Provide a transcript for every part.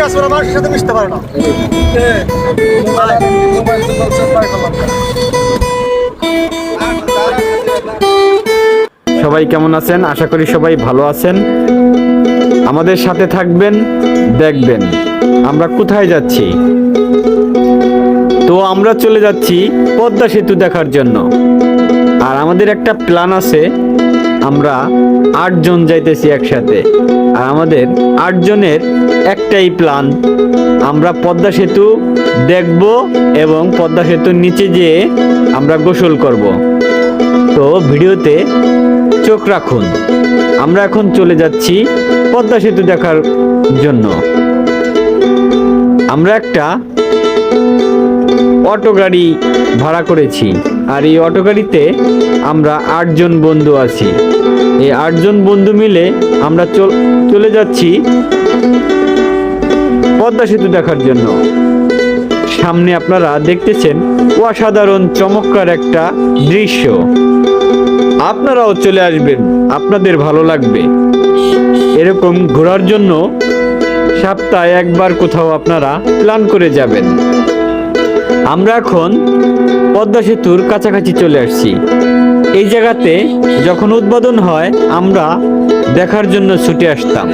আছে, ওরা মানুষের সাথে মিশতে পারে না। সবাই কেমন আছেন? আশা করি সবাই ভালো আছেন। আমাদের সাথে থাকবেন, দেখবেন আমরা কোথায় যাচ্ছি। তো আমরা চলে যাচ্ছি পদ্মা সেতু দেখার জন্য। আর আমাদের একটা প্ল্যান আছে, আমরা 8 জন যাইতেছি একসাথে। আর আমাদের 8 জনের একটাই প্ল্যান, আমরা পদ্মা সেতু দেখব এবং পদ্মা সেতুর নিচে যেয়ে আমরা গোসল করব। তো ভিডিওতে চোখ রাখুন। আমরা এখন চলে যাচ্ছি পদ্মা সেতু দেখার জন্য। আমরা একটা অটো গাড়ি ভাড়া করেছি। আর এই অটো গাড়িতে আমরা 8 জন বন্ধু আছি। এই 8 জন বন্ধু মিলে আমরা চলে যাচ্ছি পদ্মা সেতু দেখার জন্য। সামনে আপনারা দেখতেছেন অসাধারণ চমৎকার একটা দৃশ্য। আপনারাও চলে আসবেন, আপনাদের ভালো লাগবে। এরকম ঘোরার জন্য সপ্তাহে একবার কোথাও আপনারা প্ল্যান করে যাবেন। আমরা এখন পদ্মা সেতুর কাছাকাছি চলে আসছি। এই জায়গাতে যখন উদ্বোধন হয় আমরা দেখার জন্য ছুটে আসতাম।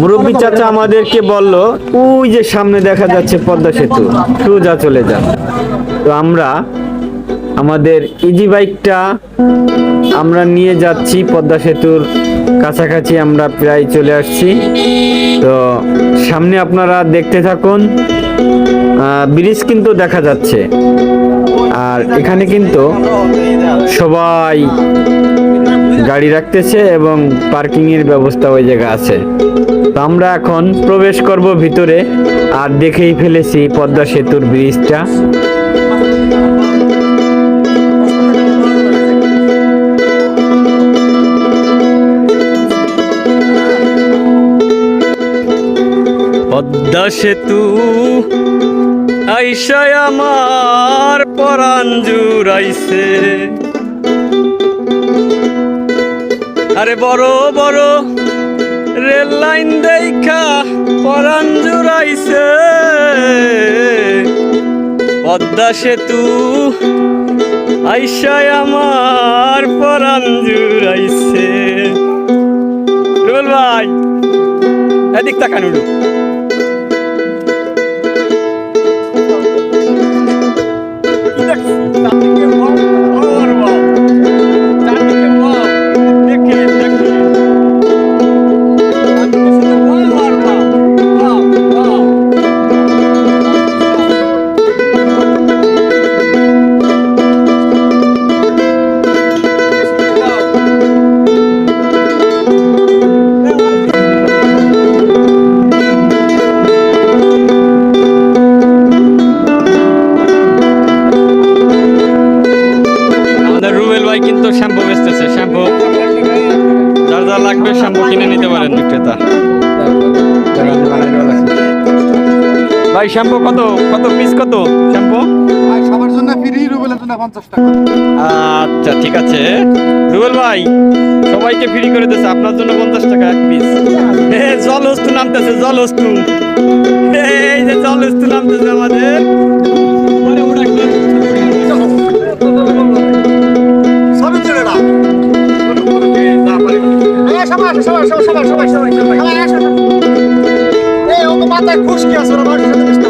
মুরব্বী চাচা আমাদেরকে বলল ওই যে সামনে দেখা যাচ্ছে পদ্মা সেতু, সোজা চলে যান। তো আমরা আমাদের ইজি বাইকটা আমরা নিয়ে যাচ্ছি পদ্মা সেতুর কাছাকাছি। আমরা প্রায় চলে আসছি। তো সামনে আপনারা দেখতে থাকুন। ব্রিজ কিন্তু দেখা যাচ্ছে। আর এখানে কিন্তু সবাই গাড়ি রাখতেছে এবং পার্কিং এর ব্যবস্থা ওই জায়গা আছে। তো আমরা এখন প্রবেশ করব ভিতরে। আর দেখেই ফেলেছি পদ্মা সেতুর ব্রিজটা। পদ্মা সেতু আইসায় আমার পরাণ জুড়াইছে। আরে বড় বড় রেল লাইন দেখা পরাণ জুড়াইছে। পদ্মা সেতু আইসায় আমার পরাণ জুড়াইছে। রুবেল ভাই এদিক তাকান। কিন্তু শ্যাম্পু বেচতেছে। শ্যাম্পু যার যা লাগবে শ্যাম্পু কিনে নিতে পারেন বিক্রেতা। ভাই শ্যাম্পু কত কত পিস কত শ্যাম্পু? সবার জন্য ফ্রি, রুবেলের জন্য 50 টাকা। আচ্ছা ঠিক আছে রুবেল ভাই, সবাইকে ফ্রি করে দিয়েছে, আপনার জন্য 50 টাকা এক পিস। জল হস্তু নামতেছে, জল হস্তু। এই যে জল হস্তু নামতেছে আমাদের। সবাই মাথায় খুশকি আছে, ওরা মানুষের সাথে মিশতে